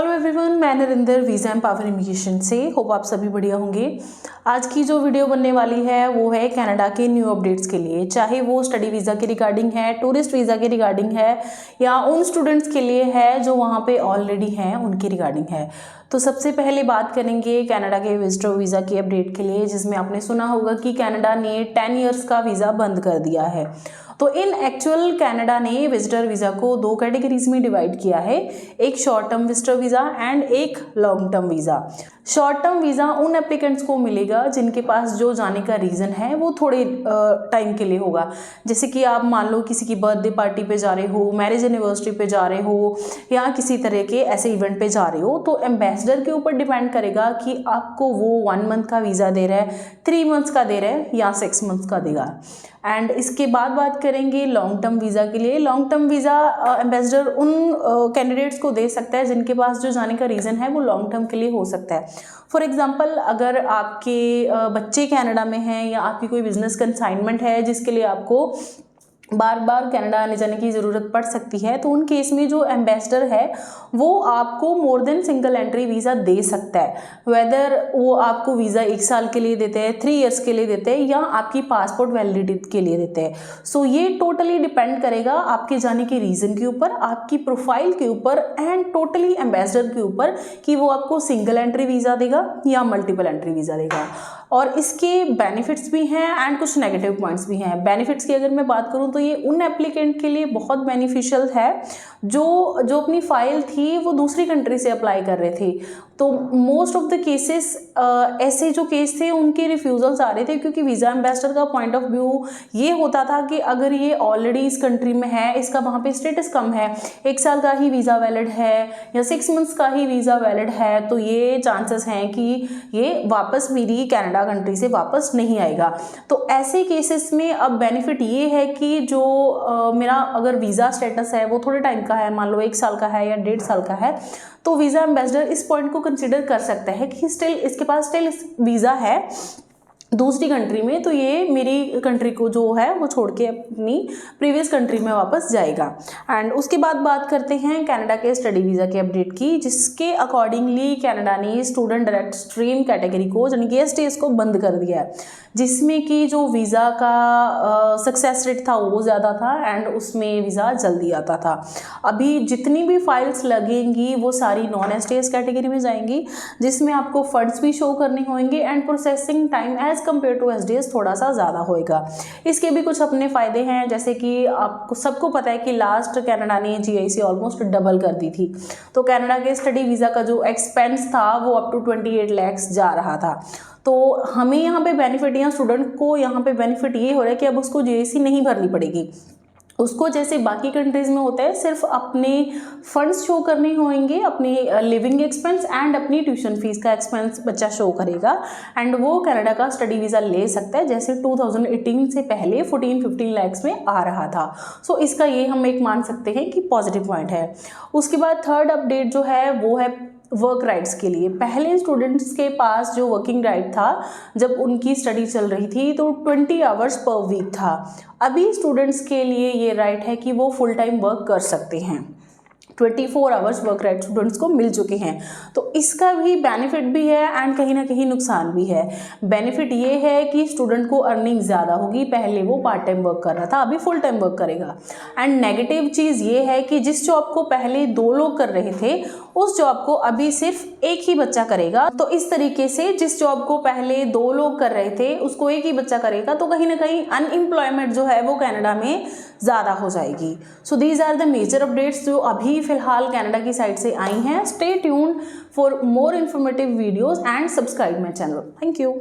Hello everyone, मैं Narinder visa empower immigration से। Hope आप सभी बढ़िया होंगे। आज की जो वीडियो बनने वाली है वो है कनाडा के न्यू अपडेट्स के लिए, चाहे वो स्टडी वीज़ा के रिगार्डिंग है, टूरिस्ट वीज़ा के रिगार्डिंग है या उन स्टूडेंट्स के लिए है जो वहाँ पे ऑलरेडी हैं उनके रिगार्डिंग है। तो सबसे पहले बात करेंगे कनाडा के विजिटर वीज़ा के अपडेट के लिए, जिसमें आपने सुना होगा कि कनाडा ने 10 ईयर्स का वीज़ा बंद कर दिया है। तो इन एक्चुअल कनाडा ने विजिटर वीज़ा को दो कैटेगरीज में डिवाइड किया है, एक short term visitor visa and एक long term visa. Short term visa उन एप्लीकेंट्स को मिलेगा जिनके पास जो जाने का रीज़न है वो थोड़े टाइम के लिए होगा। जैसे कि आप मान लो किसी की बर्थडे पार्टी पे जा रहे हो, मैरिज एनिवर्सरी पे जा रहे हो या किसी तरह के ऐसे इवेंट पे जा रहे हो, तो एम्बेसडर के ऊपर डिपेंड करेगा कि आपको वो 1 मंथ का वीज़ा दे रहा है, 3 मंथ्स का दे रहा है या 6 मंथ्स का देगा। एंड इसके बाद बात करेंगे लॉन्ग टर्म वीज़ा के लिए। लॉन्ग टर्म वीज़ा एम्बेसडर उन कैंडिडेट्स को दे सकता है जिनके पास जो जाने का रीज़न है वो लॉन्ग टर्म के लिए हो सकता है। फॉर एग्जांपल, अगर आपके बच्चे कनाडा में हैं या आपकी कोई बिजनेस कंसाइनमेंट है जिसके लिए आपको बार बार कनाडा आने जाने की ज़रूरत पड़ सकती है, तो उन केस में जो एम्बेसडर है वो आपको more than single entry visa दे सकता है। वेदर वो आपको वीज़ा 1 साल के लिए देते हैं, 3 ईयर्स के लिए देते हैं या आपकी पासपोर्ट वैलिडिटी के लिए देते हैं। सो ये टोटली डिपेंड करेगा आपके जाने के रीज़न के ऊपर, आपकी प्रोफाइल के ऊपर एंड टोटली एम्बेसडर के ऊपर कि वो आपको सिंगल एंट्री वीज़ा देगा या मल्टीपल एंट्री वीज़ा देगा। और इसके बेनिफिट्स भी हैं एंड कुछ नेगेटिव पॉइंट्स भी हैं। बेनिफिट्स की अगर मैं बात करूं तो ये उन एप्लीकेंट के लिए बहुत बेनिफिशियल है जो अपनी फाइल थी वो दूसरी कंट्री से अप्लाई कर रहे थे। तो मोस्ट ऑफ द केसेस ऐसे जो केस थे उनके रिफ्यूजल्स आ रहे थे, क्योंकि वीज़ा एम्बेसडर का पॉइंट ऑफ व्यू ये होता था कि अगर ये ऑलरेडी इस कंट्री में है, इसका वहाँ पे स्टेटस कम है, 1 साल का ही वीज़ा वैलिड है या 6 मंथ्स का ही वीज़ा वैलिड है, तो ये चांसेस हैं कि ये वापस मेरी कनाडा कंट्री से वापस नहीं आएगा। तो ऐसे केसेस में अब बेनिफिट ये है कि जो मेरा अगर वीज़ा स्टेटस है वो थोड़े टाइम का है, मान लो 1 साल का है या 1.5 साल का है, तो वीज़ा एम्बेसडर इस पॉइंट को कंसिडर कर सकता है कि इसके पास स्टिल वीज़ा है दूसरी कंट्री में, तो ये मेरी कंट्री को जो है वो छोड़ के अपनी प्रीवियस कंट्री में वापस जाएगा। एंड उसके बाद बात करते हैं कनाडा के स्टडी वीज़ा के अपडेट की, जिसके अकॉर्डिंगली कनाडा ने स्टूडेंट डायरेक्ट स्ट्रीम कैटेगरी को यानी कि STS को बंद कर दिया है, जिसमें कि जो वीज़ा का सक्सेस रेट था वो ज़्यादा था एंड उसमें वीज़ा जल्दी आता था। अभी जितनी भी फाइल्स लगेंगी वो सारी नॉन STS कैटेगरी में जाएंगी, जिसमें आपको फंड्स भी शो करने होंगे and processing time as compare to STS थोड़ा सा ज़्यादा होएगा। इसके भी कुछ अपने फ़ायदे हैं, जैसे कि आपको सबको पता है कि लास्ट कनाडा ने GIC ऑलमोस्ट डबल कर दी थी, तो कनाडा के स्टडी वीज़ा का जो एक्सपेंस था वो अप टू 28 lakhs जा रहा था। तो हमें यहाँ पे बेनिफिट या स्टूडेंट को यहाँ पे बेनिफिट ये हो रहा है कि अब उसको GIC नहीं भरनी पड़ेगी। उसको जैसे बाकी कंट्रीज में होता है सिर्फ अपने फंड्स शो करने होंगे, अपनी लिविंग एक्सपेंस एंड अपनी ट्यूशन फीस का एक्सपेंस बच्चा शो करेगा एंड वो कनाडा का स्टडी वीज़ा ले सकता है, जैसे 2018 से पहले 14-15 lakhs में आ रहा था। सो इसका ये हम एक मान सकते हैं कि पॉजिटिव पॉइंट है। उसके बाद थर्ड अपडेट जो है वो है वर्क राइट्स के लिए। पहले स्टूडेंट्स के पास जो वर्किंग राइट था जब उनकी स्टडी चल रही थी तो 20 आवर्स पर वीक था। अभी स्टूडेंट्स के लिए ये राइट है कि वो फुल टाइम वर्क कर सकते हैं। 24 आवर्स वर्क राइट स्टूडेंट्स को मिल चुके हैं। तो इसका भी बेनिफिट भी है एंड कहीं ना कहीं नुकसान भी है। बेनिफिट ये है कि स्टूडेंट को अर्निंग ज़्यादा होगी, पहले वो पार्ट टाइम वर्क कर रहा था अभी फुल टाइम वर्क करेगा। एंड नेगेटिव चीज़ ये है कि जिस जॉब को पहले 2 लोग कर रहे थे उस जॉब को अभी सिर्फ एक ही बच्चा करेगा। तो इस तरीके से जिस जॉब को पहले 2 लोग कर रहे थे उसको एक ही बच्चा करेगा, तो कहीं ना कहीं अनएम्प्लॉयमेंट जो है वो कनाडा में ज़्यादा हो जाएगी। So these are the major updates जो अभी फिलहाल कनाडा की साइड से आई हैं। Stay tuned for more informative videos and subscribe my channel. Thank you.